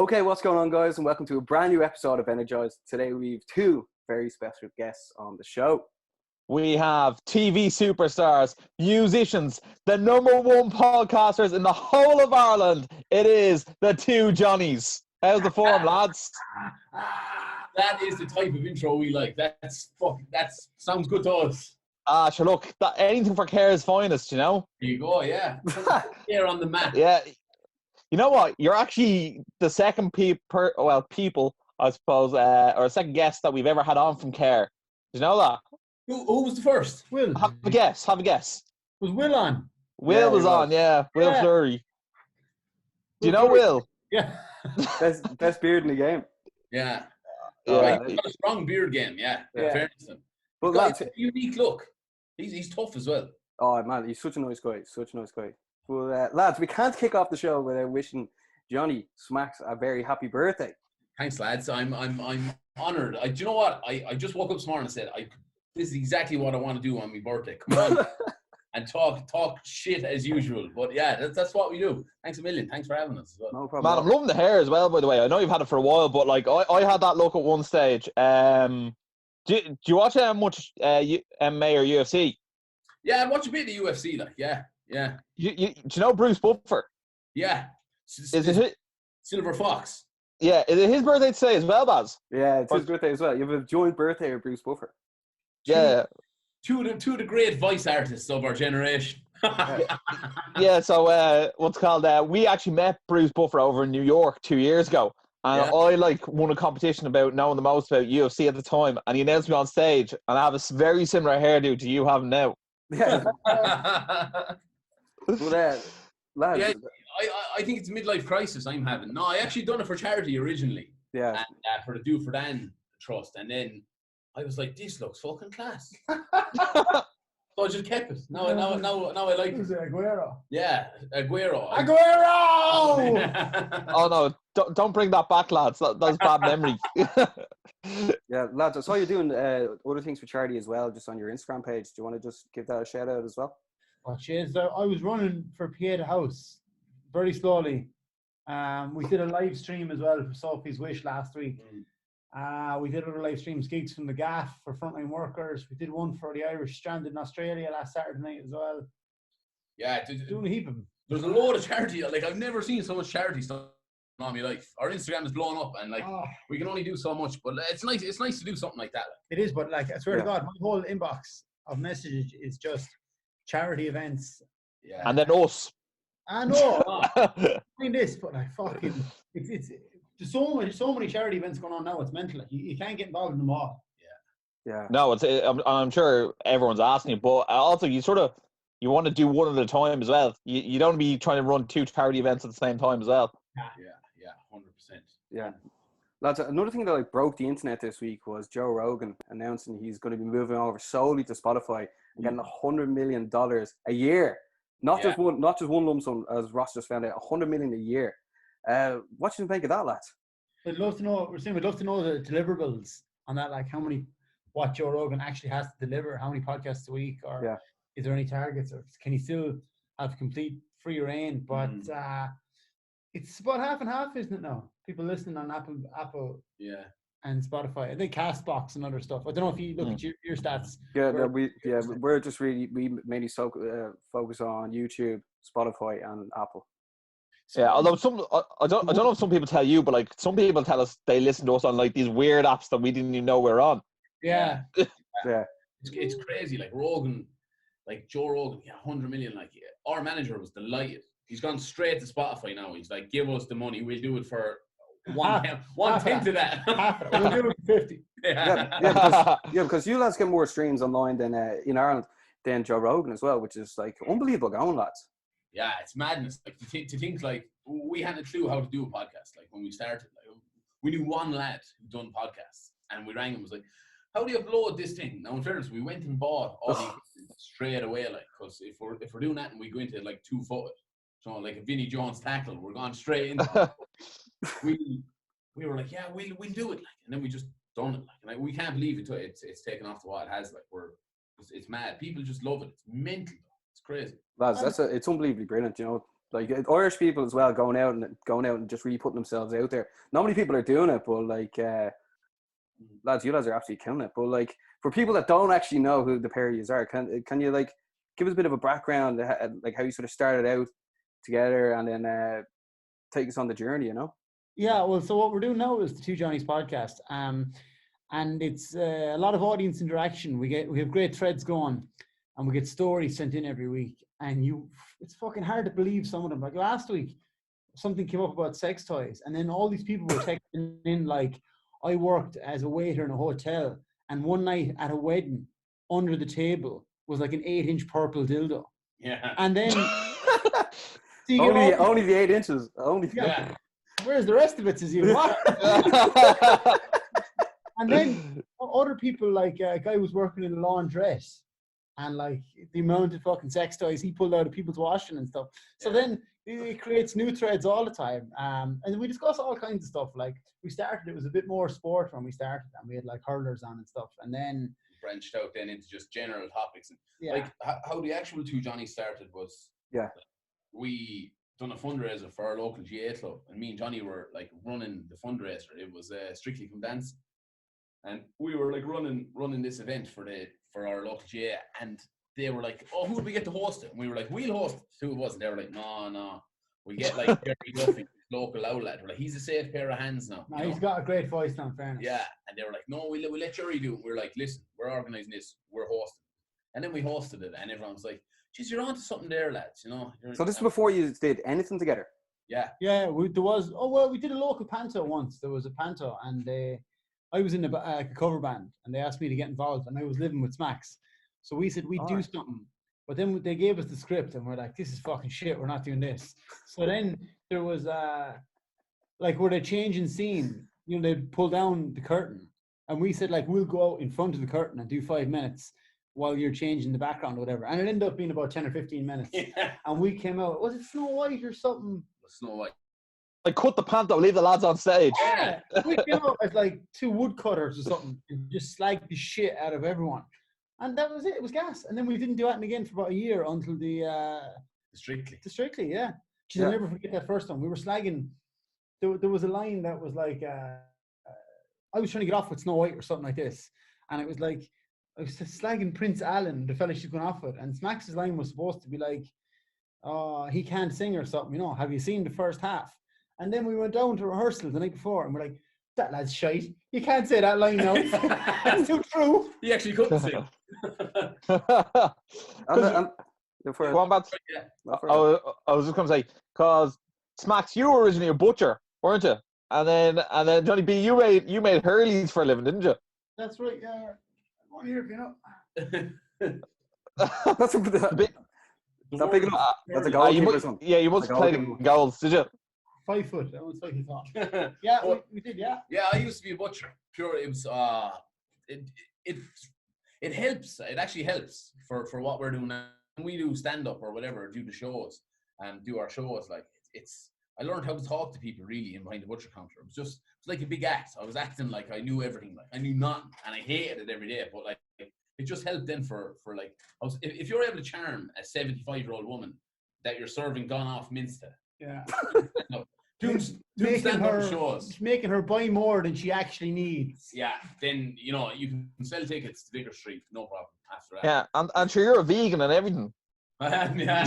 Okay, what's going on, guys, and welcome to a brand new episode of Energized. Today we have two very special guests on the show. We have TV superstars, musicians, the #1 podcasters in the whole of Ireland. It is the two Johnnies. How's the form, lads? That is the type of intro we like. That sounds good to us. Sure, look, anything for Care's finest, you know? There you go, yeah. Here on the map. Yeah. You know what? You're actually the second people, I suppose, or second guest that we've ever had on from Care. Did you know that? Who was the first? Will. Have a guess. Was Will on? Will was on, yeah. Will Fleury. Do you know Will? Yeah. Best beard in the game. Yeah. Yeah. He's got a strong beard game, yeah. Fairness to him. But He's got lads, a unique look. He's tough as well. oh man, he's such a nice guy. But lads, we can't kick off the show without wishing Johnny Smacks a very happy birthday. Thanks, lads. I'm honoured. Do you know what? I just woke up this morning and said, this is exactly what I want to do on my birthday. Come on and talk shit as usual. But yeah, that's what we do. Thanks a million. Thanks for having us as well. No problem. Man, I'm loving the hair as well, by the way. I know you've had it for a while, but like I had that look at one stage. Do you watch much MMA or UFC? Yeah, I watch a bit of the UFC, like, yeah. Do you know Bruce Buffer? Yeah. Is it his, Silver Fox? yeah, is it his birthday today as well, Baz? Yeah, it's his birthday as well. You have a joint birthday with Bruce Buffer. Yeah. Two of the great voice artists of our generation. Yeah, so what's it called? We actually met Bruce Buffer over in New York 2 years ago. And I won a competition about knowing the most about UFC at the time. And he announced me on stage. And I have a very similar hairdo to you have now. Yeah. But, lads, Yeah, I think it's a midlife crisis I'm having. No, I actually done it for charity originally. yeah. And for the Do For Dan Trust. And then I was like, this looks fucking class. So I just kept it. Now I like Who's it. Aguero? Yeah, Aguero. Oh, no. Don't bring that back, lads. That's bad memory. Yeah, lads, I saw you doing other things for charity as well, just on your Instagram page. Do you want to just give that a shout out as well? Well, cheers. I was running for Pieta House very slowly. We did a live stream as well for Sophie's Wish last week. We did other live streams, gigs from the Gaff for frontline workers. We did one for the Irish stranded in Australia last Saturday night as well. Yeah, Doing a heap of them. there's a load of charity. Like, I've never seen so much charity stuff in my life. Our Instagram is blowing up, and like we can only do so much. But it's nice. It's nice to do something like that. It is, but like I swear to God, my whole inbox of messages is just charity events. Yeah. And then us. I know. I mean this, but like fucking, it's there's so many charity events going on now. It's mental. Like, you can't get involved in them all. Yeah. No, I'm sure everyone's asking you, but also you want to do one at a time as well. You don't be trying to run two charity events at the same time as well. Yeah, 100%. Yeah. Lads, another thing that broke the internet this week was Joe Rogan announcing he's going to be moving over solely to Spotify and getting $100 million a year. Not just one lump sum, as Ross just found out, $100 million a year. What do you think of that, lads? We'd love to know. We'd love to know the deliverables on that. Like what Joe Rogan actually has to deliver. How many podcasts a week, or is there any targets, or can he still have complete free reign? But it's about half and half, isn't it now? People listening on Apple, and Spotify. I think Castbox and other stuff. I don't know if you look at your stats. We're just we mainly focus on YouTube, Spotify, and Apple. Yeah, although I don't know if some people tell you, but like some people tell us they listen to us on like these weird apps that we didn't even know we're on. Yeah. It's crazy. Like Rogan, like Joe Rogan, 100 million. Like our manager was delighted. He's gone straight to Spotify now. He's like, give us the money. We'll do it for one tenth of that. We'll do it for 50. Because you lads get more streams online than in Ireland than Joe Rogan as well, which is like unbelievable going, lads. Yeah, it's madness. Like to think like we hadn't a clue how to do a podcast. Like when we started, like we knew one lad who'd done podcasts, and we rang him and was like, "How do you upload this thing?" Now, in fairness, we went and bought all these straight away, like, because if we're doing that and we go into like 2-foot, so like a Vinnie Jones tackle, we're going straight into. we were like, yeah, we'll do it, like, and then we just done it, like, and like, we can't believe it's taken off to what it has, like, it's mad. People just love it. It's mental. It's crazy. Lads, it's unbelievably brilliant, you know. like Irish people as well, going out and just really putting themselves out there. Not many people are doing it, but like lads, you lads are absolutely killing it. But like for people that don't actually know who the pair of yous are, can you like give us a bit of a background, like how you sort of started out together, and then take us on the journey, you know? Yeah, well, so what we're doing now is the Two Johnnies podcast, and it's a lot of audience interaction. We have great threads going, and we get stories sent in every week. And it's fucking hard to believe some of them. Like last week, something came up about sex toys, and then all these people were texting in like, I worked as a waiter in a hotel, and one night at a wedding, under the table was like an 8-inch purple dildo. Yeah. And then only the 8 inches. Yeah. Where's the rest of it? Says you. And then other people, like a guy was working in a laundress, and like the amount of fucking sex toys he pulled out of people's washing and stuff. So then it creates new threads all the time. And we discuss all kinds of stuff. Like we started, it was a bit more sport when we started, and we had like hurlers on and stuff. And then branched out then into just general topics. And like how the actual Two Johnnies started was we done a fundraiser for our local GA club, and me and Johnny were like running the fundraiser. It was Strictly Come Dance, and we were like running this event for our local GA, and they were like, oh, who would we get to host it? And we were like, we'll host it. Two of us, and they were like, no, we get like Jerry Duffy, local outlet. We're like, he's a safe pair of hands now. No, he's got a great voice now, in fairness. Yeah, and they were like, no, we'll let Jerry do it. We were like, listen, we're organising this, we're hosting. And then we hosted it, and everyone was like, geez, you're onto something there, lads, you know. So this is before you did anything together? Yeah. Yeah, we did a local panto once. There was a panto, and I was in a cover band, and they asked me to get involved, and I was living with Smacks. So we said we'd do something. But then they gave us the script, and we're like, this is fucking shit, we're not doing this. So then there was, like, where they changing scene, you know, they pull down the curtain, and we said, like, we'll go out in front of the curtain and do 5 minutes while you're changing the background or whatever. And it ended up being about 10 or 15 minutes. Yeah. And we came out, was it Snow White or something? Snow White. Like, cut the panto, leave the lads on stage. Yeah. We came out as like 2 woodcutters or something and just slagged the shit out of everyone. And that was it. It was gas. And then we didn't do that again for about a year until the Strictly, yeah. I'll never forget that first time. We were slagging. There was a line that was like, I was trying to get off with Snow White or something like this. And it was like, I was slagging Prince Alan, the fella she's going off with. And Smacks' line was supposed to be like, he can't sing or something, you know. Have you seen the first half? And then we went down to rehearsal the night before, and we're like, that lad's shite. You can't say that line now. That's too true. He actually couldn't sing. I was just going to say, because Smacks, you were originally a butcher, weren't you? And then Johnny B, you made Hurleys for a living, didn't you? That's right, yeah. One here, you know. That's a big. Is that big enough? That's a goalkeeper or something. Yeah, you must have played in goals, did you? 5 foot. That was 5 foot. Yeah, we did. Yeah. Yeah, I used to be a butcher. Pure. It was. It helps. It actually helps for what we're doing now. When we do stand up or whatever, do the shows and do our shows. Like it's. I learned how to talk to people really in behind the butcher counter. It was like a big act. I was acting like I knew everything. Like I knew nothing, and I hated it every day. But like it just helped then for like if you're able to charm a 75-year-old woman that you're serving gone off mince to. Yeah. Doing stand-up shows. Making her buy more than she actually needs. Yeah, then, you know, you can sell tickets to Vicar Street, no problem after that. Yeah, and sure, you're a vegan and everything. Yeah.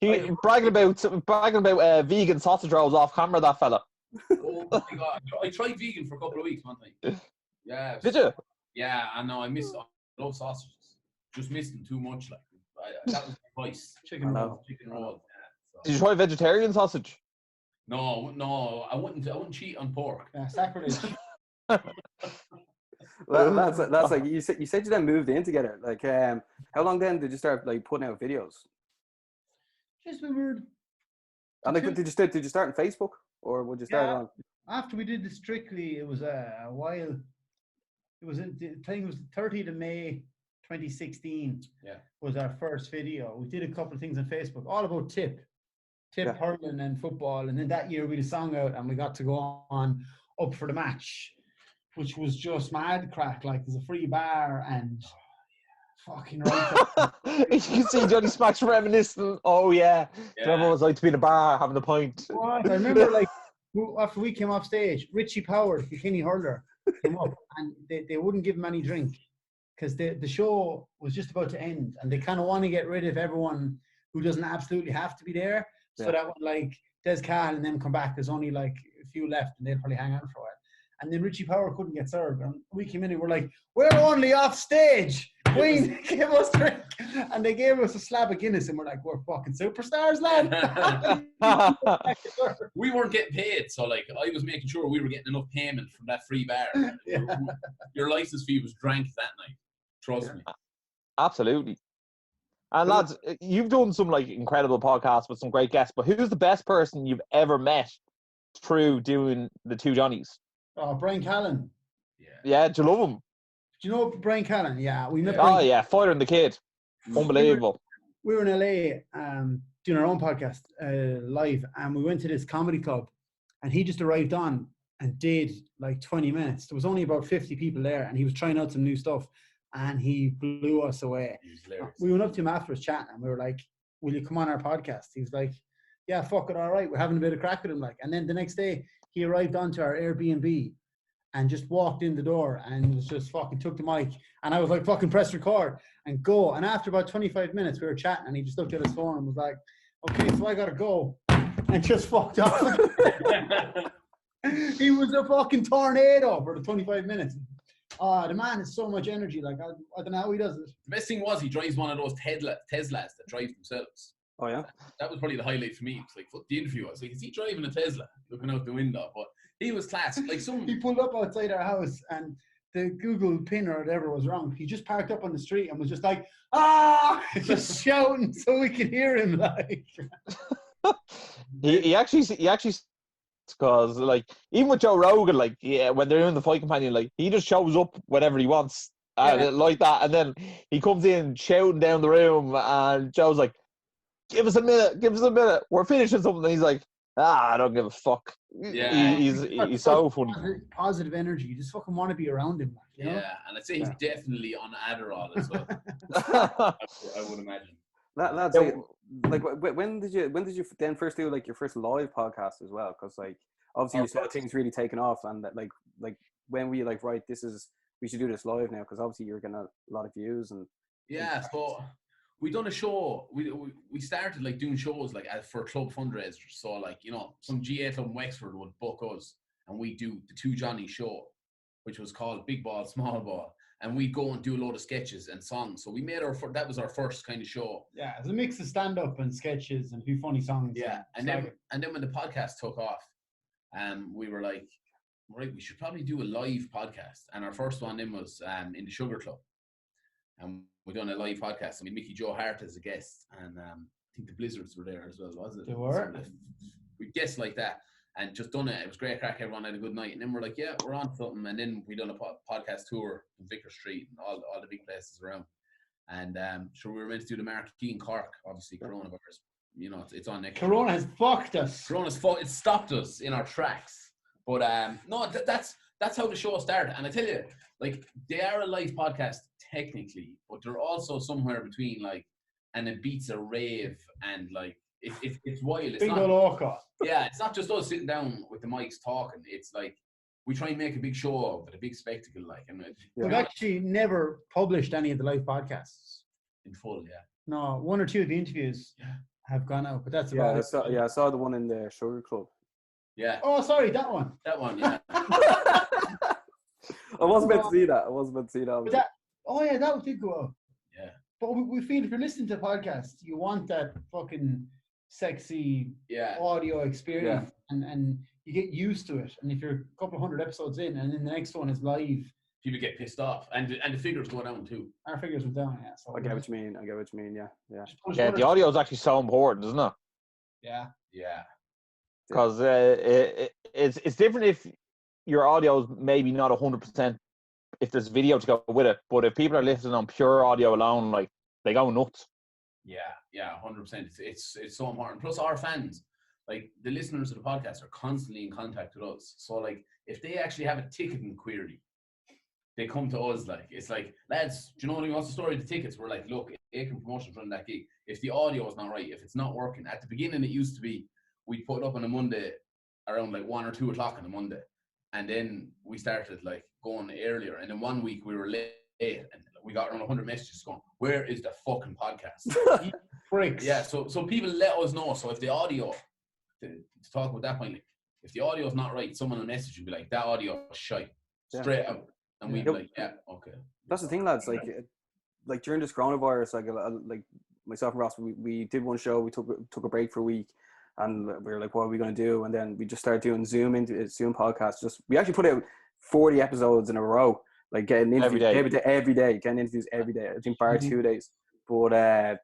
He bragging about vegan sausage rolls off camera, that fella. Oh my God. I tried vegan for a couple of weeks one time. Yeah. Did you? Yeah, I know. I love sausages. Just missed them too much. Like that was my vice. Chicken roll. So. Did you try vegetarian sausage? No, I wouldn't cheat on pork. Yeah, sacrilege. That's like you said you then moved in together. Like how long then did you start like putting out videos? Just we were. And like, did you start on Facebook or would you start on? After we did the Strictly, it was a while. It was the thing was 30th of May 2016. Yeah, was our first video. We did a couple of things on Facebook, all about tip hurling and football. And then that year we had a song out and we got to go on Up for the Match, which was just mad crack. Like there's a free bar and Fucking right. You can see Johnny Smacks reminiscing. Oh yeah. Remember what it was like to be in a bar having a pint. What? I remember like after we came off stage, Richie Powers, the Kenny hurler, came up and they wouldn't give him any drink because the show was just about to end and they kind of want to get rid of everyone who doesn't absolutely have to be there. So that when like Des Cahill and them come back, there's only like a few left and they'll probably hang on for a while. And then Richie Power couldn't get served. And we came in and we're like, we're only off stage. Queen, give us drink. And they gave us a slab of Guinness and we're like, we're fucking superstars, lad. We weren't getting paid. So like I was making sure we were getting enough payment from that free bar. Your license fee was drank that night. Trust me. Absolutely. And lads, you've done some like incredible podcasts with some great guests, but who's the best person you've ever met through doing the Two Johnnies? Oh, Brian Callan. Yeah, do you love him? Do you know Brian Callan? Yeah, we met. Oh yeah, Fighter and the Kid, unbelievable. We were in LA doing our own podcast live, and we went to this comedy club, and he just arrived on and did like 20 minutes. There was only about 50 people there, and he was trying out some new stuff, and he blew us away. We went up to him afterwards chatting, and we were like, "Will you come on our podcast?" He was like, "Yeah, fuck it, all right." We're having a bit of crack with him, like, and then the next day he arrived onto our Airbnb and just walked in the door and was just fucking took the mic. And I was like, fucking press record and go. And after about 25 minutes, we were chatting and he just looked at his phone and was like, okay, so I got to go. And just fucked off. He was a fucking tornado for the 25 minutes. The man has so much energy. Like, I don't know how he does it. The best thing was he drives one of those Teslas that drive themselves. Oh, yeah? That was probably the highlight for me. It's like, what the interview was. Like, is he driving a Tesla? Looking out the window. But he was class. Like He pulled up outside our house and the Google pin or whatever was wrong. He just parked up on the street and was just like, just shouting so we could hear him. Like, he actually, because like even with Joe Rogan, like when they're in the Fight Companion, like he just shows up whenever he wants, like that, and then he comes in shouting down the room, and Joe's like, give us a minute, we're finishing something. And he's like, I don't give a fuck. Yeah, he's so funny. Positive energy. You just fucking want to be around him. Like, you know? Yeah, and I'd say he's definitely on Adderall as well. I would imagine. That's like when did you then first do like your first live podcast as well? Because like obviously you saw things really taking off, and that like when we like right, we should do this live now, because obviously you're getting a lot of views and so we done a show. We started like doing shows like for club fundraisers. So like, you know, some GA club in Wexford would book us and we do the Two Johnnies show, which was called Big Ball, Small Ball. And we'd go and do a load of sketches and songs. So we made that was our first kind of show. Yeah, it was a mix of stand-up and sketches and a few funny songs. Yeah, and then when the podcast took off, we were like, right, we should probably do a live podcast. And our first one then was in the Sugar Club. And we done a live podcast. I mean, Mickey Joe Hart as a guest. And I think the Blizzards were there as well, was it? They were. So we guessed like that. And just done it. It was great crack. Everyone had a good night. And then we're like, yeah, we're on something. And then we done a podcast tour in Vicar Street and all the big places around. And sure, we were meant to do the Marquee in Cork. Obviously, coronavirus. You know, it's on next. Corona has fucked us. It stopped us in our tracks. But no, that's how the show started. And I tell you, like, they are a live podcast technically, but they're also somewhere between like, and it beats a rave and like. It's wild. It's it's not just us sitting down with the mics talking. It's like we try and make a big show of it, a big spectacle. Like, and we've actually never published any of the live podcasts in full. Yeah, no, one or two of the interviews have gone out, but that's about it. I saw the one in the Sugar Club. Yeah. Oh, sorry, that one. That one. Yeah. I wasn't meant to see that. But that did go out. Yeah. But we feel if you're listening to podcasts, you want that fucking sexy audio experience and you get used to it. And if you're a couple of hundred episodes in and then the next one is live, people get pissed off and the figures go down too. Our figures were down, so I get what you mean. Yeah, the audio is actually so important, isn't it? Yeah because it's different if your audio is maybe not 100% if there's video to go with it, but if people are listening on pure audio alone, like, they go nuts. Yeah, 100%. It's so important. Plus, our fans, like the listeners of the podcast, are constantly in contact with us. So, like, if they actually have a ticketing query, they come to us like, it's like, lads, do you know what's the story of the tickets? We're like, look, Aiken Promotions run that gig. If the audio is not right, if it's not working, at the beginning it used to be, we'd put it up on a Monday around like 1 or 2 o'clock on a Monday. And then we started like going earlier. And then one week we were late and we got around 100 messages going, where is the fucking podcast? Freaks. Yeah, so people let us know. So if the audio, to talk about that point, like, if the audio is not right, someone will message and be like, that audio is shite, straight out. And we'd be like, yeah, okay. That's the thing, lads. Like during this coronavirus, like myself and Ross, we did one show. We took a break for a week, and we were like, what are we going to do? And then we just started doing Zoom podcasts. We actually put out 40 episodes in a row, like getting interviews every day, getting interviews every day. I think bar 2 days. But I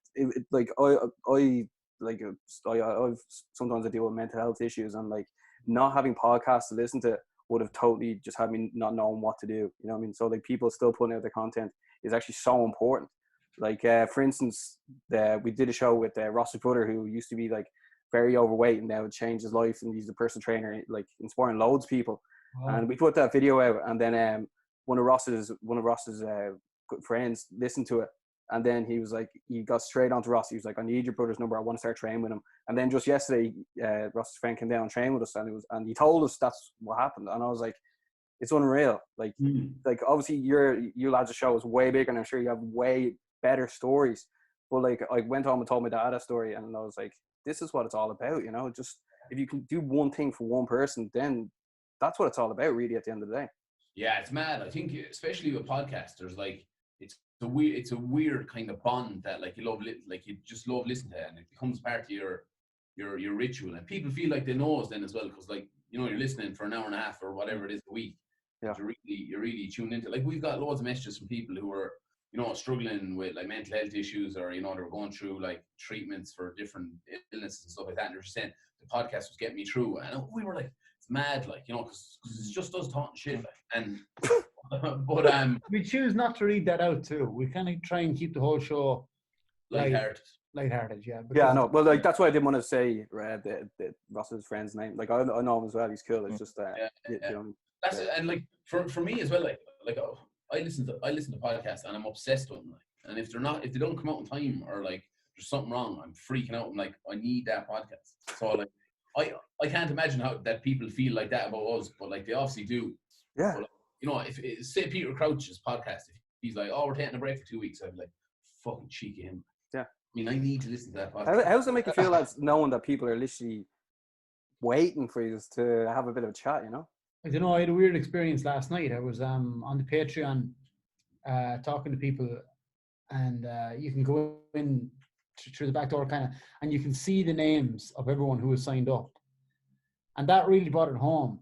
sometimes I deal with mental health issues, and like not having podcasts to listen to would have totally just had me not knowing what to do. You know what I mean? So like people still putting out their content is actually so important. Like for instance, we did a show with Ross's brother, who used to be like very overweight and now changed his life, and he's a personal trainer, like inspiring loads of people. Oh. And we put that video out, and then one of Ross's good friends listened to it. And then he was like, he got straight onto Ross. He was like, I need your brother's number. I want to start training with him. And then just yesterday, Ross's friend came down and trained with us, and he told us that's what happened. And I was like, it's unreal. Like, like obviously you lads' show is way bigger, and I'm sure you have way better stories. But like, I went home and told my dad a story, and I was like, this is what it's all about, you know. Just if you can do one thing for one person, then that's what it's all about, really. At the end of the day. Yeah, it's mad. I think especially with podcasters, like it's a weird kind of bond that like you just love listening to it, and it becomes part of your ritual, and people feel like they know us then as well, because like, you know, you're listening for an hour and a half or whatever it is a week. Yeah. You're really tuned into, like, we've got loads of messages from people who are, you know, struggling with like mental health issues, or, you know, they're going through like treatments for different illnesses and stuff like that, and they're just saying the podcast was getting me through, and we were like, it's mad, like, you know, because it's just us talking shit, like, and but we choose not to read that out too. We kind of try and keep the whole show lighthearted, yeah. Yeah, no. Well, like that's why I didn't want to say the Ross's friend's name. Like I know him as well. He's cool. It's just you know, that's it. And like for me as well. Like I listen to podcasts, and I'm obsessed with them. Like, and if they don't come out in time, or like there's something wrong, I'm freaking out. I'm like, I need that podcast. So like I can't imagine how that people feel like that about us, but like they obviously do. Yeah. But, like, you know, if say Peter Crouch's podcast, if he's like, oh, we're taking a break for 2 weeks, I'd be like, fucking cheeky him. Yeah. I mean, I need to listen to that podcast. How does it make you feel, lads, knowing that people are literally waiting for you to have a bit of a chat, you know? I don't know, I had a weird experience last night. I was on the Patreon talking to people, and you can go in through the back door kind of, and you can see the names of everyone who has signed up. And that really brought it home,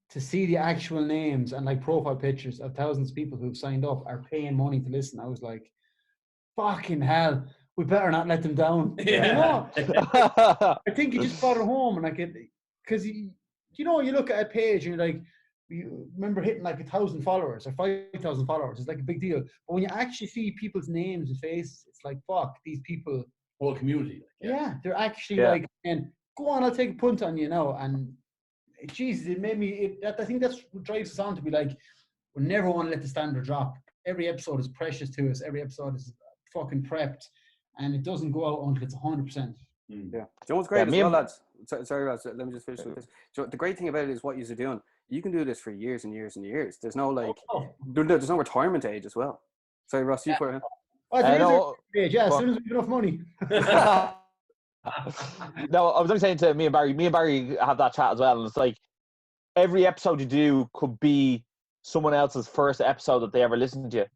to see the actual names and like profile pictures of thousands of people who've signed up are paying money to listen. I was like, fucking hell, we better not let them down. Yeah. You know? I think you just brought it home, and like it, because you know, you look at a page and you're like, you remember hitting like 1,000 followers or 5,000 followers. It's like a big deal. But when you actually see people's names and faces, it's like, fuck, these people. Whole community. Yeah, they're actually like, and go on, I'll take a punt on you now. And Jesus, it made me. I think that's what drives us on to be like, we never want to let the standard drop. Every episode is precious to us. Every episode is fucking prepped, and it doesn't go out until it's 100%. Yeah. Do you know what's great as well, lads? Sorry, lads. Let me just finish with this. So the great thing about it is what you're doing. You can do this for years and years and years. There's no like, there's no retirement age as well. Sorry, Ross, you put it. Oh, there is a age, yeah. As soon as we have enough money. No, I was only saying to me and Barry have that chat as well, and it's like every episode you do could be someone else's first episode that they ever listened to you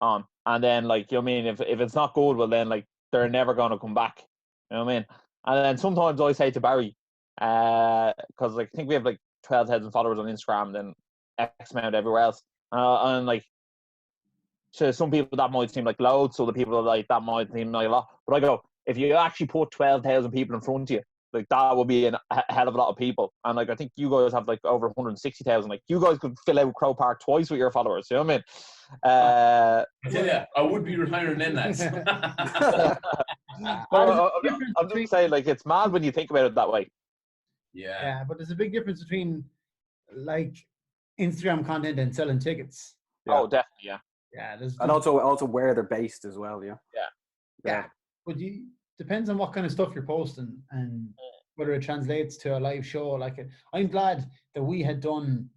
on, and then like, you know what I mean, if it's not good, well then like they're never going to come back, you know what I mean. And then sometimes I say to Barry, because like I think we have like 12,000 followers on Instagram, then X amount everywhere else, and like to some people that might seem like loads, so the people like that might seem like a lot, but I go, if you actually put 12,000 people in front of you, like that would be a hell of a lot of people. And like I think you guys have like over 160,000. Like you guys could fill out Crow Park twice with your followers. You know what I mean? I would be retiring then, lads. I'm just saying, like, it's mad when you think about it that way. Yeah, but there's a big difference between like Instagram content and selling tickets. Yeah. Oh, definitely, yeah. Yeah, And also where they're based as well. Yeah. Yeah. But depends on what kind of stuff you're posting and whether it translates to a live show. Like, I'm glad that we had done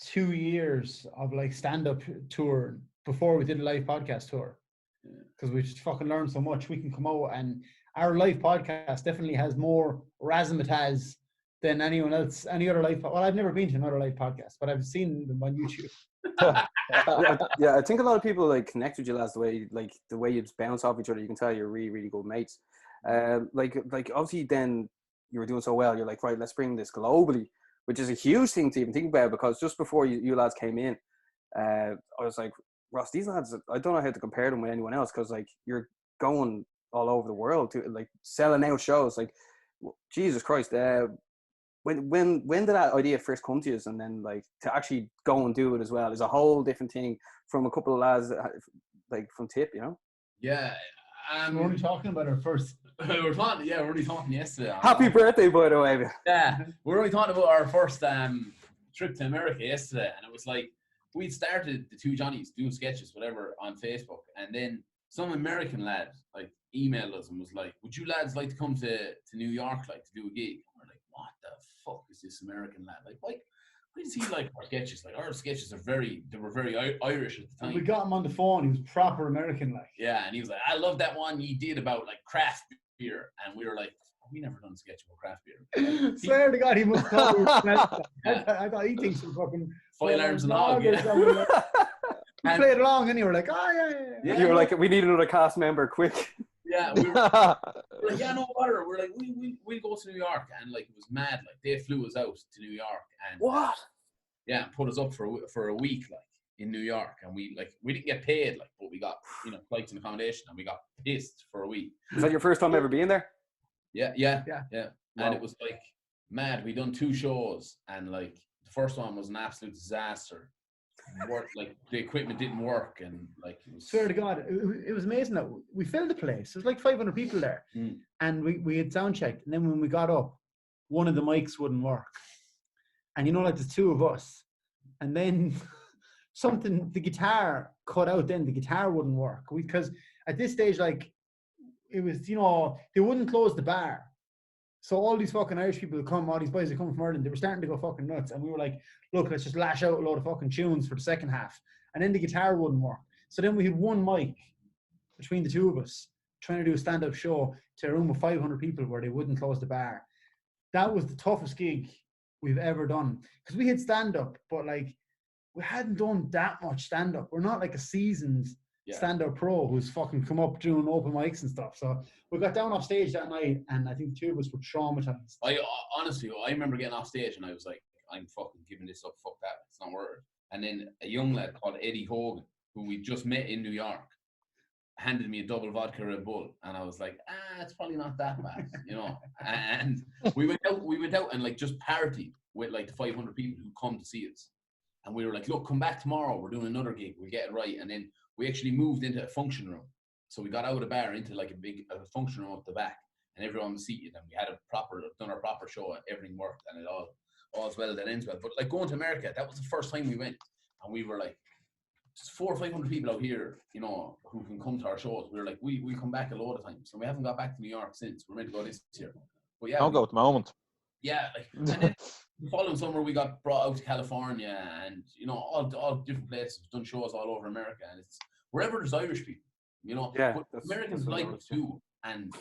2 years of like stand-up tour before we did a live podcast tour, because we just fucking learned so much. We can come out, and our live podcast definitely has more razzmatazz than anyone else, any other live. Well, I've never been to another live podcast, but I've seen them on YouTube. Yeah, I think a lot of people like connect with you, lads, the way you bounce off each other. You can tell you're really, really good mates. Like obviously then you were doing so well, you're like, right, let's bring this globally, which is a huge thing to even think about, because just before you lads came in, I was like, Ross, these lads, I don't know how to compare them with anyone else, because like you're going all over the world to like selling out shows. Like, Jesus Christ, when did that idea first come to you? And then like to actually go and do it as well is a whole different thing from a couple of lads like from Tip, you know? Yeah. We're only talking about our first. we're only talking yesterday. Happy birthday, by the way. Yeah, we're only talking about our first trip to America yesterday, and it was like we'd started the two Johnnies doing sketches, whatever, on Facebook, and then some American lad like emailed us and was like, "Would you lads like to come to New York, like to do a gig?" And we're like, "What the fuck is this American lad like? Why does he like our sketches? Like our sketches were very Irish at the time." We got him on the phone. He was proper American, like. Yeah, and he was like, "I love that one you did about like craft beer," and we were like, "We never done a sketch about craft beer." Swear to God, he must have thought I thought he thinks we're fucking File arms and hog. We played along, and you were like, "Oh yeah." You were like, "We need another cast member, quick." Yeah, we were like, "Yeah, no bother." We're like, we'll go to New York, and like it was mad. Like they flew us out to New York, and what? Yeah, put us up for a week, like in New York, and we didn't get paid, like, but we got flights and accommodation, and we got pissed for a week. Is that your first time ever being there? Yeah. Wow. And it was like mad. We done 2 shows, and like the first one was an absolute disaster. Like the equipment didn't work, and like it was. Swear to God, it was amazing that we filled the place. There's like 500 people there, and we had sound checked, and then when we got up, one of the mics wouldn't work, and like there's 2 of us, and then the guitar cut out. Then the guitar wouldn't work because at this stage, like it was, they wouldn't close the bar. So all these fucking Irish people all these boys that come from Ireland, they were starting to go fucking nuts. And we were like, look, let's just lash out a load of fucking tunes for the second half. And then the guitar wouldn't work. So then we had one mic between the 2 of us trying to do a stand-up show to a room of 500 people where they wouldn't close the bar. That was the toughest gig we've ever done. Because we had stand-up, but like we hadn't done that much stand-up. We're not like a seasoned stand-up pro who's fucking come up doing open mics and stuff. So we got down off stage that night, and I think the 2 of us were traumatized. Honestly, I remember getting off stage and I was like, I'm fucking giving this up, fuck that, it's not worth it. And then a young lad called Eddie Hogan, who we just met in New York, handed me a double vodka Red Bull, and I was like, it's probably not that bad, And we went out and like just partied with like the 500 people who come to see us. And we were like, look, come back tomorrow, we're doing another gig, we'll get it right. And then we actually moved into a function room. So we got out of the bar into like a function room up the back, and everyone was seated, and we had done our proper show, and everything worked, and it all's well that ends well. But like going to America, that was the first time we went, and we were like, just 400 or 500 people out here, who can come to our shows. We were like, we come back a load of times, so we haven't got back to New York since. We're meant to go this year, but yeah, I'll go at the moment. Yeah, like, and then the following summer we got brought out to California, and all different places, done shows all over America, and it's wherever there's Irish people, but Americans like it too, and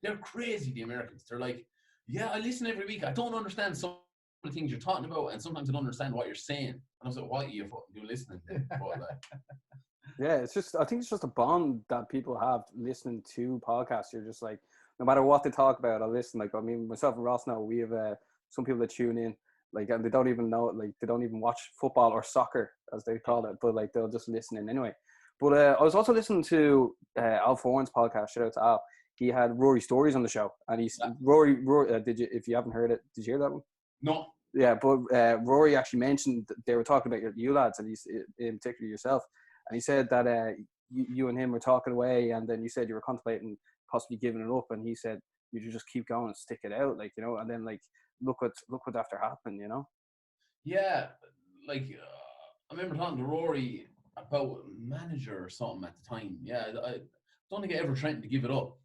they're crazy. The Americans, they're like, yeah, I listen every week. I don't understand some of the things you're talking about, and sometimes I don't understand what you're saying. And I was like, why are you fucking do listening? But, yeah, I think it's just a bond that people have listening to podcasts. You're just like, no matter what they talk about, I'll listen. Like, I mean, myself and Ross now, we have some people that tune in, like, and they don't even know, like, they don't even watch football or soccer, as they call it, but like, they'll just listen in anyway. But I was also listening to Al Foran's podcast. Shout out to Al. He had Rory Stories on the show, and Rory. Did you? If you haven't heard it, did you hear that one? No. Yeah, but Rory actually mentioned they were talking about you lads, and he's in particular yourself, and he said that you and him were talking away, and then you said you were contemplating possibly giving it up, and he said you should just keep going and stick it out, like, and then like look what after happened, Yeah, like I remember talking to Rory about manager or something at the time. Yeah, I don't think I ever threatened to give it up.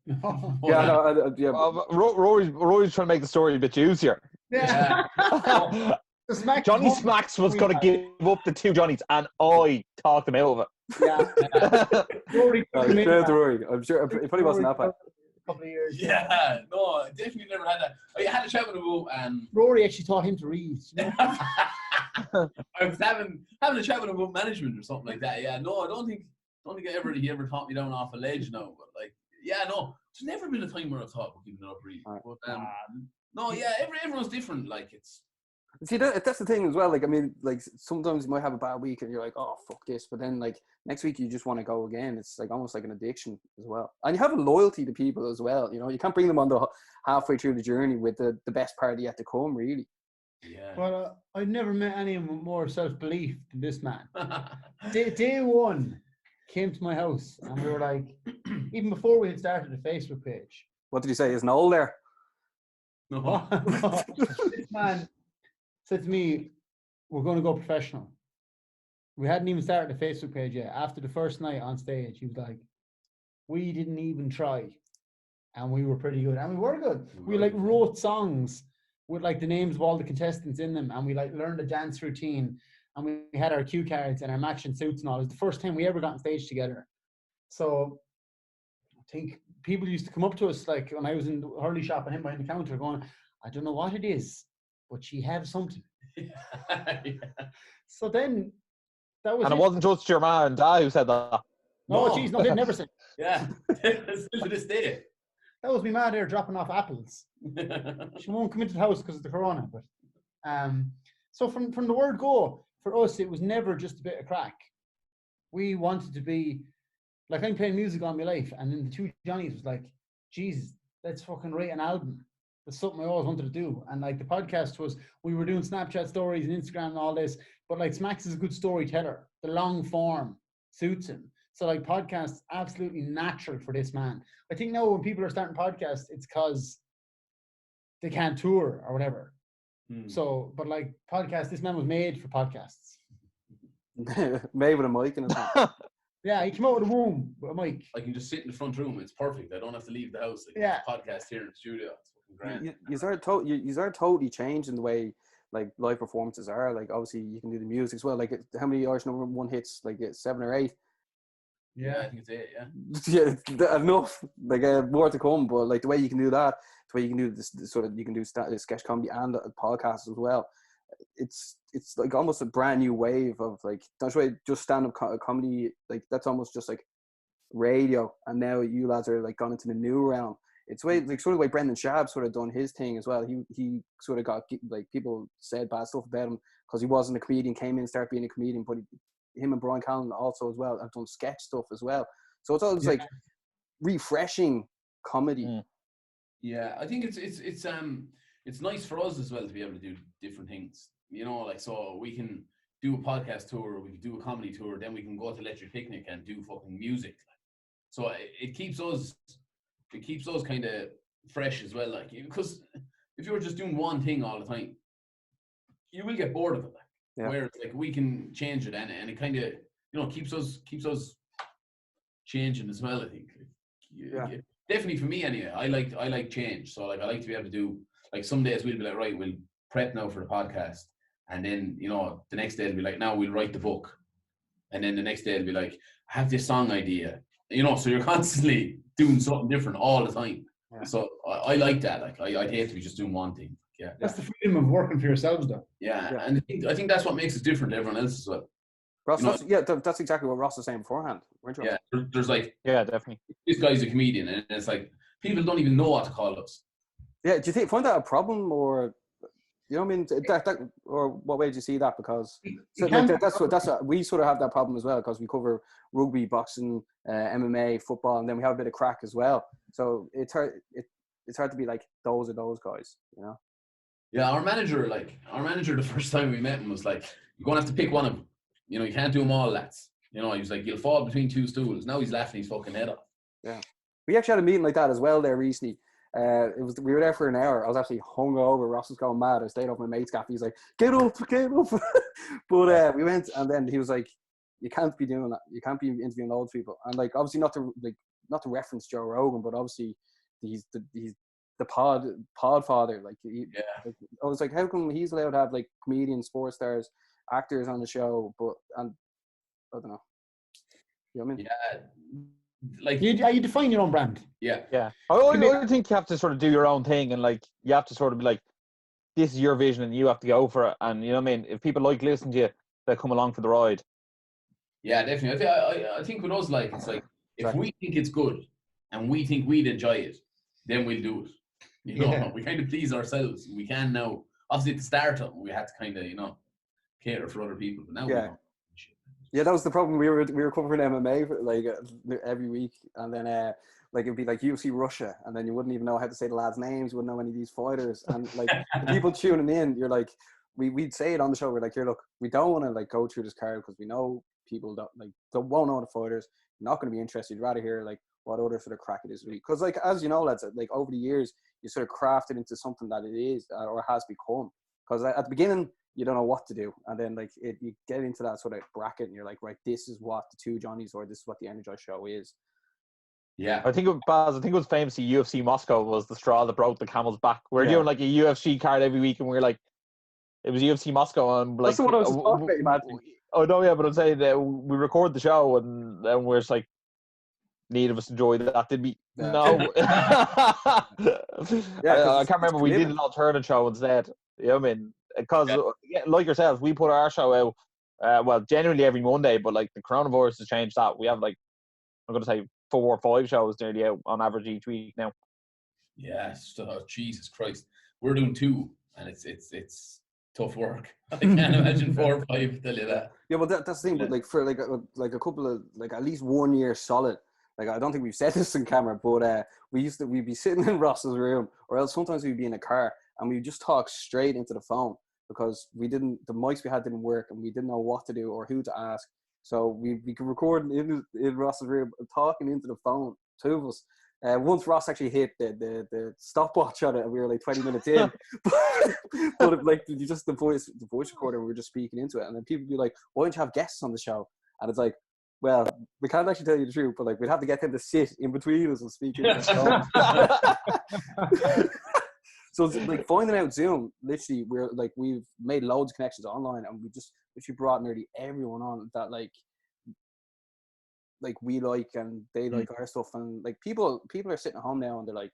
Rory's trying to make the story a bit juicier. Yeah. Johnny Smacks was going to give up the 2 Johnnies, and I talked him out of it. Yeah. Rory. I'm sure it probably wasn't that bad. Couple of years. Yeah, no, I definitely never had that. I had a chat with him about Rory actually taught him to read. You know? I was having a chat with him about management or something like that. Yeah, no, I don't think he ever taught me down off a ledge now. But like, yeah, no, there's never been a time where I've thought of giving it up reading. Right. But no, yeah, everyone's different. Like it's. See, that's the thing as well. Like, I mean, like sometimes you might have a bad week and you're like, oh, fuck this. But then like next week you just want to go again. It's like almost like an addiction as well. And you have a loyalty to people as well. You know, you can't bring them on the halfway through the journey with the best party yet to come, really. Yeah. But I've never met anyone with more self-belief than this man. Day one came to my house and we were like, even before we had started the Facebook page. What did you say? Is Noel there? No. This man said to me, we're going to go professional. We hadn't even started the Facebook page yet. After the first night on stage, he was like, we didn't even try. And we were pretty good. And we were good. We like wrote songs with like the names of all the contestants in them. And we like learned a dance routine. And we had our cue cards and our matching suits and all. It was the first time we ever got on stage together. So I think people used to come up to us like when I was in the Hurley shop and him behind the counter going, I don't know what it is, but she have something. Yeah. So then that was. And it wasn't just your man and dad who said that. No, jeez, no, they never said. Yeah, still to this day. That was me mad there dropping off apples. She won't come into the house because of the corona. But so from the word go, for us, it was never just a bit of crack. We wanted to be like I'm playing music all my life, and then the 2 Johnnies was like, Jesus, let's fucking write an album. That's something I always wanted to do. And like the podcast was, we were doing Snapchat stories and Instagram and all this, but like Smacks is a good storyteller. The long form suits him. So like podcasts, absolutely natural for this man. I think now when people are starting podcasts, it's because they can't tour or whatever. So, but like podcasts, this man was made for podcasts. Made with a mic in his hand. Yeah, he came out of the womb with a mic. I can just sit in the front room. It's perfect. I don't have to leave the house. Like, yeah. Podcast here in the studio. It's fucking grand. You start totally changing the way like live performances are. Like obviously you can do the music as well. Like how many Irish #1 hits? Like 7 or 8. Yeah, I think it's 8. Yeah. Yeah, enough. Like more to come. But like the way you can do that, the way you can do this sort of you can do sketch comedy and podcasts as well. It's like almost a brand new wave of like that's why just stand-up comedy, like that's almost just like radio, and now you lads are like gone into the new realm. It's way like sort of the way Brendan Schaub sort of done his thing as well. He sort of got like people said bad stuff about him because he wasn't a comedian, came in and started being a comedian, but him and Brian Callen also as well have done sketch stuff as well. So it's always like refreshing comedy. Yeah, I think it's nice for us as well to be able to do different things, you know, like so we can do a podcast tour, we can do a comedy tour, then we can go to Electric Picnic and do fucking music. So it keeps us kind of fresh as well, like, because if you were just doing one thing all the time, you will get bored of it. Like, whereas like we can change it and it kind of, you know, keeps us changing as well. I think. Definitely for me anyway. I like change, so like I like to be able to do. Like some days we'll be like, right, we'll prep now for the podcast. And then, you know, the next day it'll be like, now we'll write the book. And then the next day it'll be like, I have this song idea. You know, so you're constantly doing something different all the time. Yeah. So I like that. Like I'd hate to be just doing one thing. Yeah. That's the freedom of working for yourselves though. Yeah. And I think that's what makes us different to everyone else as well. Ross, that's exactly what Ross was saying beforehand. Yeah. There's like, yeah, definitely. This guy's a comedian, and it's like people don't even know what to call us. Yeah, do you find that a problem, or you know what I mean? That or what way do you see that? Because so like that's what we sort of have that problem as well, because we cover rugby, boxing, MMA, football, and then we have a bit of crack as well. So it's hard to be like those are those guys, you know? Yeah, our manager the first time we met him was like, you're gonna have to pick one of them. You know, you can't do them all, lads. You know, he was like, you'll fall between two stools. Now he's laughing his fucking head off. Yeah, we actually had a meeting like that as well there recently. We were there for an hour. I was actually hungover. Ross was going mad. I stayed off my mate's gaff. He's like, get up. But we went, and then he was like, you can't be doing that. You can't be interviewing old people. And like, obviously not to reference Joe Rogan, but obviously he's the pod father. Like, like, I was like, how come he's allowed to have like comedians, sports stars, actors on the show, but and I don't know. You know what I mean? Yeah. Like you define your own brand. Yeah. I think you have to sort of do your own thing, and like you have to sort of be like, this is your vision, and you have to go for it. And you know what I mean? If people like listening to you, they'll come along for the ride. Yeah, definitely. I think with us, like, it's like if we think it's good and we think we'd enjoy it, then we'll do it. You know, we kind of please ourselves. We can now. Obviously, at the start of we had to kind of, you know, cater for other people, but now we don't. Yeah, that was the problem. We were covering MMA for, like every week, and then like it'd be like UFC Russia, and then you wouldn't even know how to say the lads' names. You wouldn't know any of these fighters, and like the people tuning in, you're like, we'd say it on the show. We're like, here, look, we don't want to like go through this card because we know people won't know the fighters. You're not going to be interested. You'd rather hear like what other sort of crack it is. Because like, as you know, lads, like over the years, you sort of crafted into something that it is or has become. Because at the beginning, you don't know what to do, and then like you get into that sort of bracket, and you're like, right, this is what the two Johnnies, or this is what the Energized show is. Yeah, I think it was famously UFC Moscow was the straw that broke the camel's back. We're doing like a UFC card every week, and we're like, it was UFC Moscow, and like, that's what I was talking about, imagine. Oh no, yeah, but I'm saying that we record the show, and then we're just like, neither of us enjoyed that, did we? Yeah. No. I can't remember. We did an alternate show instead. You know what I mean? Because like yourselves, we put our show out generally every Monday, but like the coronavirus has changed that. We have like, I'm going to say 4 or 5 shows nearly out on average each week now. Yes, Jesus Christ, we're doing 2, and it's tough work. I can't imagine 4 or 5. Tell you that. Yeah, well, that's the thing. But like for like a couple of like at least 1 year solid. Like, I don't think we've said this in camera, but we'd be sitting in Ross's room, or else sometimes we'd be in a car, and we just talk straight into the phone because the mics we had didn't work, and we didn't know what to do or who to ask. So we could record in Ross's room talking into the phone, 2 of us. Once Ross actually hit the stopwatch on it, and we were like 20 minutes in. but like just the voice recorder, we were just speaking into it, and then people would be like, "Why don't you have guests on the show?" And it's like, well, we can't actually tell you the truth, but like we'd have to get them to sit in between us and speak. So it's like finding out Zoom. Literally, we've made loads of connections online, and we just literally brought nearly everyone on that like we like and they like our stuff. And like people are sitting at home now, and they're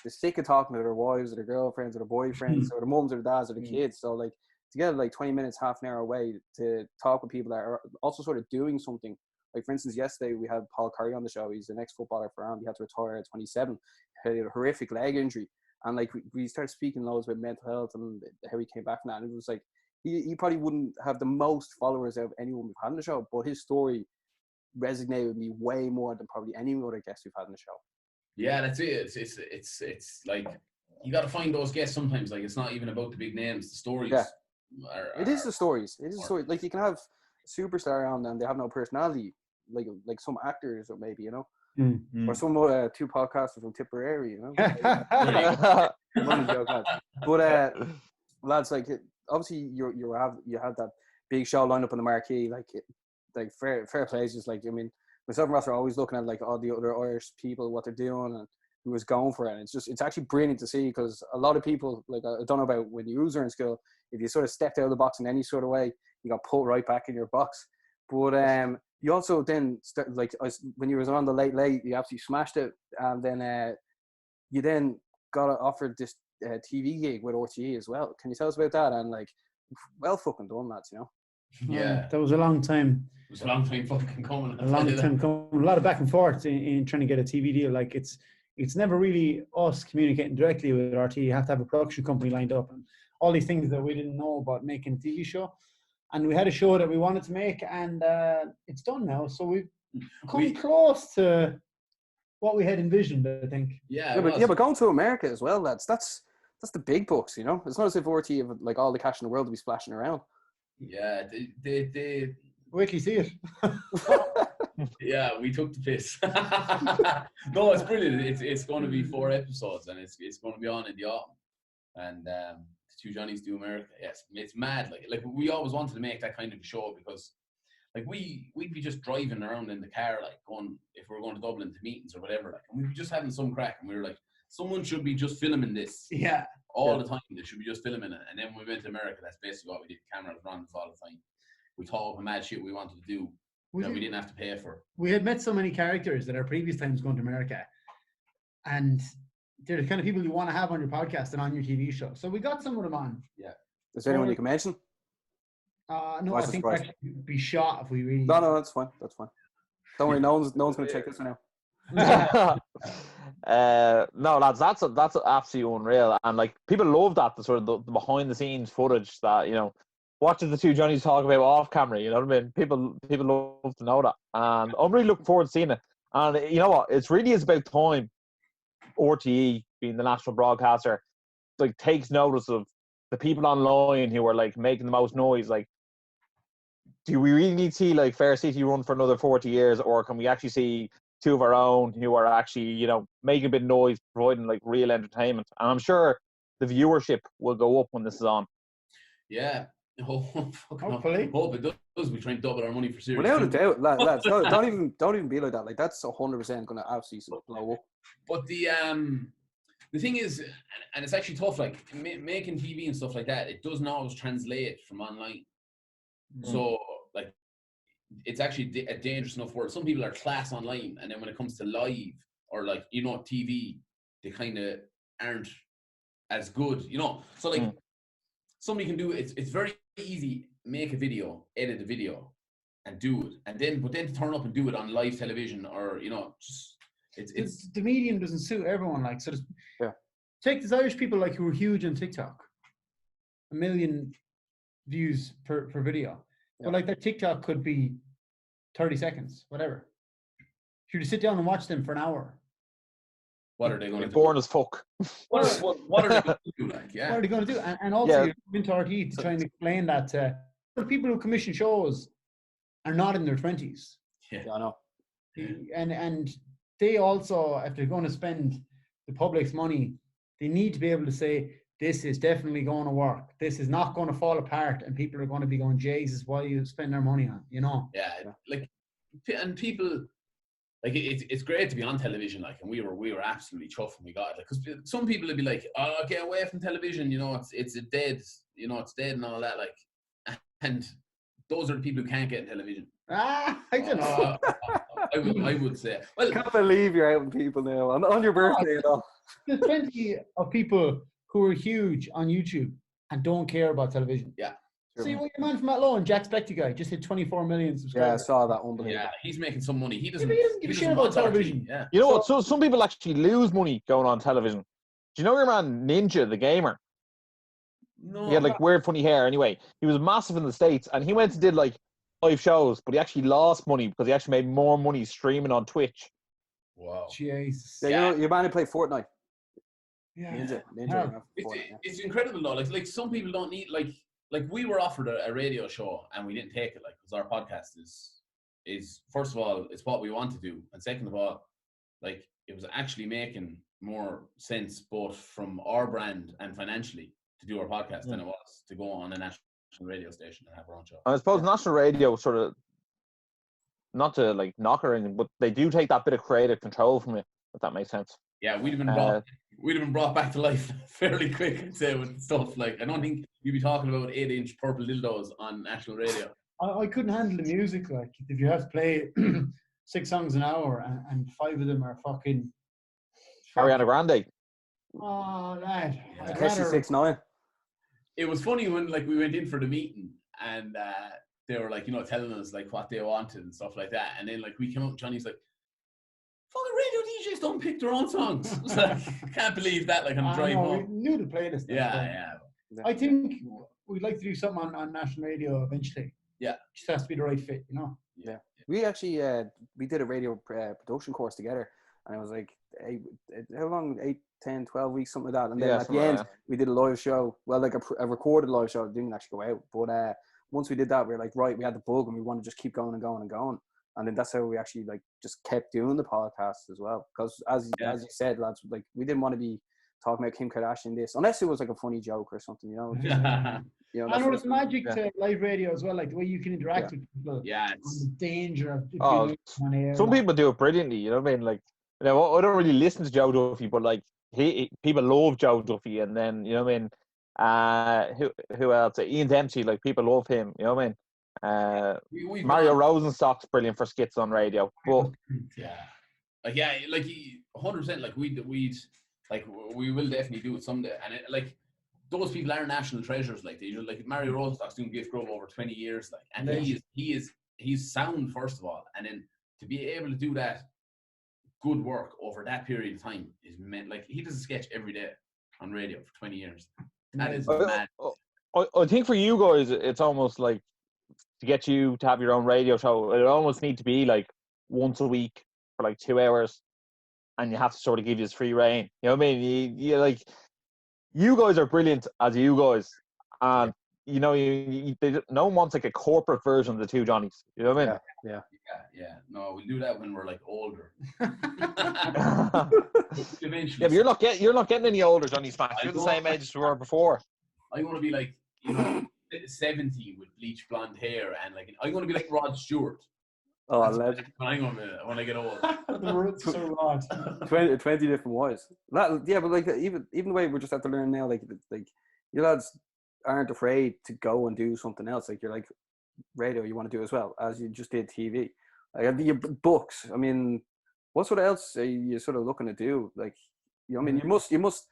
sick of talking to their wives or their girlfriends or their boyfriends or their mums or their dads or the kids. So like to get like 20 minutes, half an hour away to talk with people that are also sort of doing something. Like, for instance, yesterday we had Paul Curry on the show. He's an ex-footballer for Ireland. He had to retire at 27. He had a horrific leg injury. And, like, we started speaking loads about mental health and how he came back from that. And it was like, he probably wouldn't have the most followers out of anyone we've had on the show, but his story resonated with me way more than probably any other guest we've had on the show. Yeah, that's it. It's like, you got to find those guests sometimes. Like, it's not even about the big names. The stories. Yeah. It is the stories. It is the story. Like, you can have a superstar on and they have no personality. Like some actors, or maybe, you know, or some 2 podcasters from Tipperary, you know. But lads, like obviously you have that big show lined up on the marquee, like fair play. Just like, I mean, myself and Ross are always looking at like all the other Irish people, what they're doing and who was going for it. And it's actually brilliant to see, because a lot of people, like, I don't know about when you were in school, if you sort of stepped out of the box in any sort of way, you got pulled right back in your box. But you also then when you was on the late, you absolutely smashed it, and then you then got offered this TV gig with RTE as well. Can you tell us about that? And like, well fucking done, lads, you know. Yeah, that was a long time. It was a long time fucking coming. A long time coming. A lot of back and forth in trying to get a TV deal. Like, it's never really us communicating directly with RTE. You have to have a production company lined up and all these things that we didn't know about making a TV show. And we had a show that we wanted to make, and it's done now. So we've come close to what we had envisioned, I think. But going to America as well, lads, that's the big bucks, you know. It's not as if RTE have like all the cash in the world to be splashing around. Yeah, they wait till you see it. Yeah, we took the piss. No, it's brilliant. It's going to be 4 episodes, and it's going to be on in the autumn. And the two Johnnies do America. Yes, it's mad. Like we always wanted to make that kind of a show because, like, we'd be just driving around in the car, like going if we were going to Dublin to meetings or whatever, like, and we'd be just having some crack, and we were like, someone should be just filming this. Yeah. All the time. They should be just filming it. And then when we went to America, that's basically what we did. Cameras running all the time. We thought of a mad shit we wanted to do that we didn't have to pay for. We had met so many characters at our previous times going to America, and they're the kind of people you want to have on your podcast and on your TV show. So we got some of them on. Yeah. Is there anyone you can mention? No, I think we'd actually be shot if we really. No, that's fine. That's fine. Don't worry, no one's going to check this one out. No, lads, that's absolutely unreal, and like people love that, the sort of the behind the scenes footage that, you know, watching the two Johnnies talk about off camera. You know what I mean? People love to know that, and I'm really looking forward to seeing it. And you know what? It's really is about time RTE, being the national broadcaster, like takes notice of the people online who are like making the most noise. Like, do we really need to see like Fair City run for another 40 years, or can we actually see two of our own who are actually, you know, making a bit of noise, providing like real entertainment? And I'm sure the viewership will go up when this is on. Yeah. Hopefully. Hope it does. We try and double our money for series. Without a doubt, lads, don't even be like that. Like, that's 100% going to absolutely blow up. But the thing is, and it's actually tough, like making TV and stuff like that, it doesn't always translate from online. So like, it's actually a dangerous enough word. Some people are class online, and then when it comes to live or like, you know, TV, they kind of aren't as good, you know. So like, somebody can do it. It's very easy. Make a video, edit a video, and do it, but then to turn up and do it on live television, or, you know, just it's the medium doesn't suit everyone. Like, so take these Irish people like who are huge on TikTok, 1 million views per video. But like, their TikTok could be 30 seconds, whatever. If you just sit down and watch them for an hour, what are they going to do? Boring as fuck. What are they going to do? Like, yeah. What are they going to do? And also, you're into RTE to try and explain that the people who commission shows are not in their 20s. Yeah, I know. And they also, if they're going to spend the public's money, they need to be able to say, this is definitely going to work. This is not going to fall apart, and people are going to be going, Jesus, why do you spend their money on? You know? Yeah, like, and people, like, it's great to be on television, like, and we were absolutely chuffed when we got it, like, because some people would be like, oh, get away from television, you know, it's dead, you know, it's dead and all that, like, and those are the people who can't get in television. I don't know. I would say. Well, I can't believe you're outing people now on your birthday and all. There's plenty of people who are huge on YouTube and don't care about television. Yeah. See what your man from Athlone, Jack Spector guy, just hit 24 million subscribers. Yeah, I saw that. Unbelievable. Yeah, he's making some money. He doesn't give a shit about television. Yeah. You know what? So some people actually lose money going on television. Do you know your man Ninja, the gamer? No. He had like weird funny hair anyway. He was massive in the States, and he went and did like 5 shows, but he actually lost money because he actually made more money streaming on Twitch. Wow. Jesus. Yeah, you know, your man who played Fortnite. Yeah. Ninja. It's incredible though. Like some people don't need like we were offered a radio show and we didn't take it, like, because our podcast is first of all, it's what we want to do, and second of all, like, it was actually making more sense both from our brand and financially to do our podcast than it was to go on a national radio station and have our own show. I suppose national radio sort of, not to like knock or anything, but they do take that bit of creative control from it, if that makes sense. Yeah, we'd have been brought back to life fairly quick, I'd say, with stuff like, I don't think you'd be talking about 8-inch purple dildos on national radio. I couldn't handle the music. Like, if you have to play 6 songs an hour and 5 of them are fucking Ariana Grande. Oh, lad. I guess she's 6'9". It was funny when, like, we went in for the meeting and they were like, you know, telling us like what they wanted and stuff like that, and then like we came out, Johnny's like, fucking radio DJs don't pick their own songs. I was like, I can't believe that, like, on the drive home. We knew the playlist. Yeah. I think we'd like to do something on national radio eventually. Yeah. It just has to be the right fit, you know? Yeah. We actually, we did a radio production course together, and it was like, how long? 8, 10, 12 weeks, something like that. And then at the end, we did a live show. Well, like a recorded live show. It didn't actually go out. But once we did that, we were like, right, we had the bug and we want to just keep going and going and going. And then that's how we actually like just kept doing the podcast as well. Because as you said, lads, like we didn't want to be talking about Kim Kardashian this unless it was like a funny joke or something, you know. Just, you know, I know there's magic to live radio as well, like the way you can interact with people. Yeah, it's the danger of on air. Some people do it brilliantly, you know what I mean? Like, you know, I don't really listen to Joe Duffy, but like people love Joe Duffy, and then you know what I mean. Who else? Ian Dempsey, like people love him, you know what I mean? Mario Rosenstock's brilliant for skits on radio, but like 100%. Like we'd like we will definitely do it someday, and like those people are national treasures. Like like Mario Rosenstock's doing Gift Grove over 20 years, like, and he's sound first of all, and then to be able to do that good work over that period of time is meant. Like he does a sketch every day on radio for 20 years. That is mad. I think for you guys, it's almost like to get you to have your own radio show, it almost need to be like once a week for like 2 hours, and you have to sort of give you free reign. You know what I mean? You like, you guys are brilliant as you guys, and you know no one wants like a corporate version of the two Johnnies. You know what I mean? Yeah. No, we'll do that when we're like older. Eventually. Yeah, but you're not getting any older, Johnny Smash. You're the same age as we were before. I want to be like 70 with bleach blonde hair, and like I want to be like Rod Stewart. Oh, legend. When I get old. The roots are Rod. 20 different ways. But like even the way we're just have to learn now, like you lads aren't afraid to go and do something else. Like you're like radio, you want to do as well as you just did TV. Like your books. I mean, what sort of else are you sort of looking to do? Like, you know, I mean, you must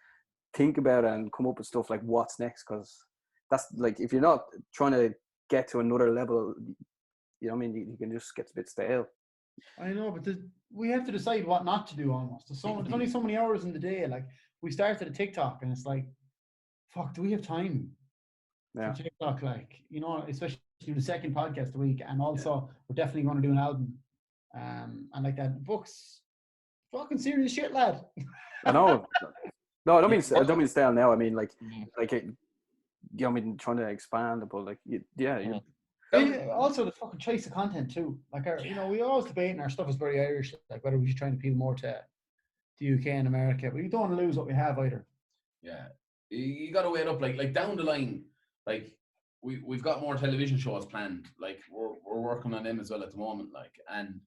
think about it and come up with stuff like what's next, because that's like if you're not trying to get to another level, you know what I mean, you can just get a bit stale. I know, but we have to decide what not to do almost. There's only so many hours in the day. Like, we started a TikTok and it's like, fuck, do we have time for TikTok? Like, you know, especially the second podcast a week, and also we're definitely going to do an album. And like that, books, fucking serious shit, lad. I know. No, I don't mean stale now. I mean like you know, I mean trying to expand, but like also the fucking choice of content too. Like you know, we always debate, and our stuff is very Irish. Like whether we should try and appeal more to the UK and America, but you don't want to lose what we have either. Yeah, you got to weigh it up. Like down the line, like we've got more television shows planned. Like we're working on them as well at the moment. Like, and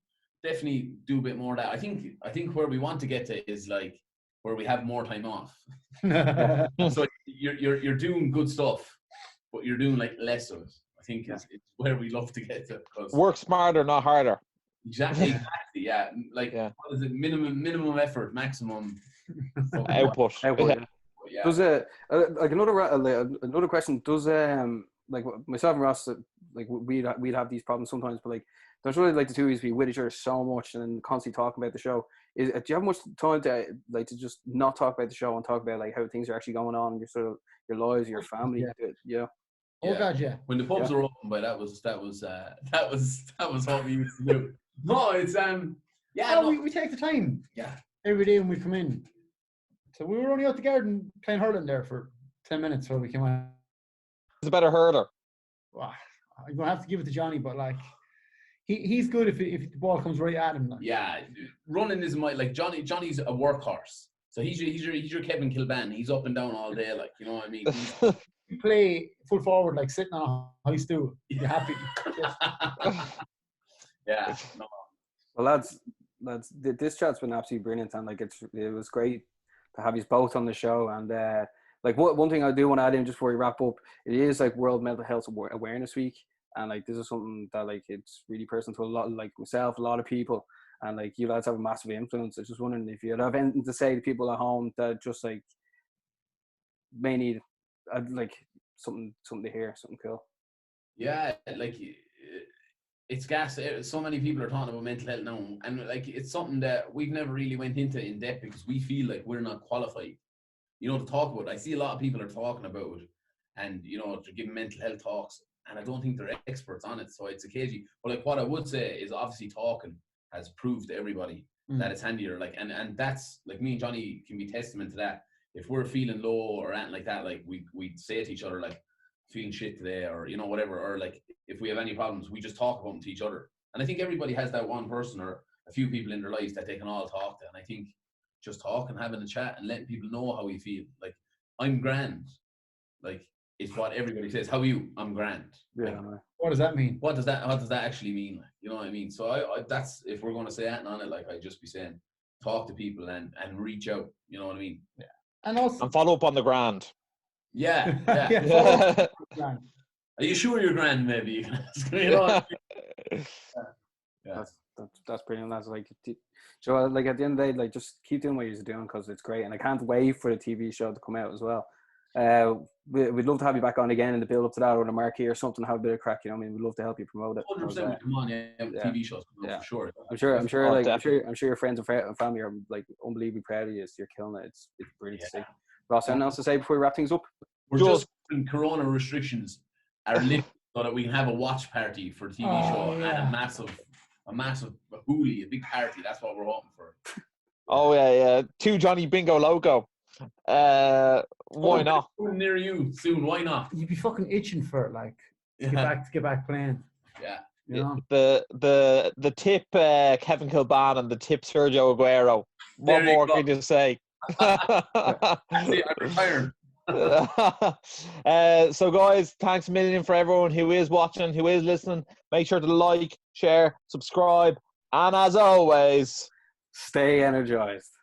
definitely do a bit more of that. I think where we want to get to is like where we have more time off. So you're doing good stuff, but you're doing like less of it. I think it's where we love to get to. Work smarter, not harder. Exactly. Yeah. Like what is it? Minimum effort, maximum output. Yeah. Does like another question? Does like myself and Ross, like we'd have these problems sometimes, but like there's really like the two of you be with each other so much and constantly talking about the show. Do you have much time to like to just not talk about the show and talk about like how things are actually going on in your sort of your lives, your family? Yeah. Oh God, yeah. When the pubs were open, but that was what we used to do. No, it's we take the time. Yeah. Every day when we come in. So we were only out the garden playing hurling there for 10 minutes before we came on. He's a better hurler. Well, I'm gonna have to give it to Johnny, but like he's good if the ball comes right at him. Like. Yeah, running is like Johnny's a workhorse. So he's your Kevin Kilban. He's up and down all day, like, you know what I mean. You play full forward like sitting on a high stool. You're happy. Yeah. No. Well, lads, this chat's been absolutely brilliant, and like it was great to have you both on the show. And like one thing I do want to add in just before we wrap up, it is like World Mental Health Awareness Week, and like this is something that like it's really personal to a lot, like myself, a lot of people, and like you lads have a massive influence. I was just wondering if you'd have anything to say to people at home that just like may need like something to hear, something cool. Yeah, like it's gas. So many people are talking about mental health now, and like it's something that we've never really went into in depth because we feel like we're not qualified, you know, to talk about it. I see a lot of people are talking about it, and you know, they're giving mental health talks, and I don't think they're experts on it. So it's occasionally, but like what I would say is obviously talking has proved to everybody that it's handier. Like, and that's like me and Johnny can be testament to that. If we're feeling low or anything like that, like we say to each other like feeling shit today, or you know, whatever, or like if we have any problems, we just talk about them to each other, And I think everybody has that one person or a few people in their lives that they can all talk to. And I think just talking, having a chat and letting people know how you feel. Like, I'm grand. Like, it's what everybody says. How are you? I'm grand. Yeah. Like, what does that mean? What does that actually mean? Like, you know what I mean? So I that's, if we're going to say anything on it, like, I'd just be saying, talk to people and reach out. You know what I mean? Yeah. And also follow up on the grand. Yeah. Are you sure you're grand? Maybe. You know what I mean? Yeah. That's brilliant. That's like, so like at the end of the day, like just keep doing what you're doing because it's great, and I can't wait for the TV show to come out as well. We'd love to have you back on again in the build up to that, or the marquee or something. Have a bit of crack. You know, I mean, we'd love to help you promote it. 100% come on, TV shows for sure. I'm sure, I'm sure your friends and family are like unbelievably proud of you. You're killing it. It's brilliant to see. Ross, anything else to say before we wrap things up? We're just in Corona restrictions are lifted so that we can have a watch party for the TV show and a massive hoolie, a big party. That's what we're hoping for. Oh yeah. 2 Johnny Bingo logo. Why not? Near you soon. Why not? You'd be fucking itching for it, like to get back playing. Yeah. You know? The tip Kevin Kilban and the tip Sergio Aguero. What more can you say? I'm retired. So guys, thanks a million for everyone who is watching, who is listening. Make sure to like, share, subscribe, and as always, stay energized.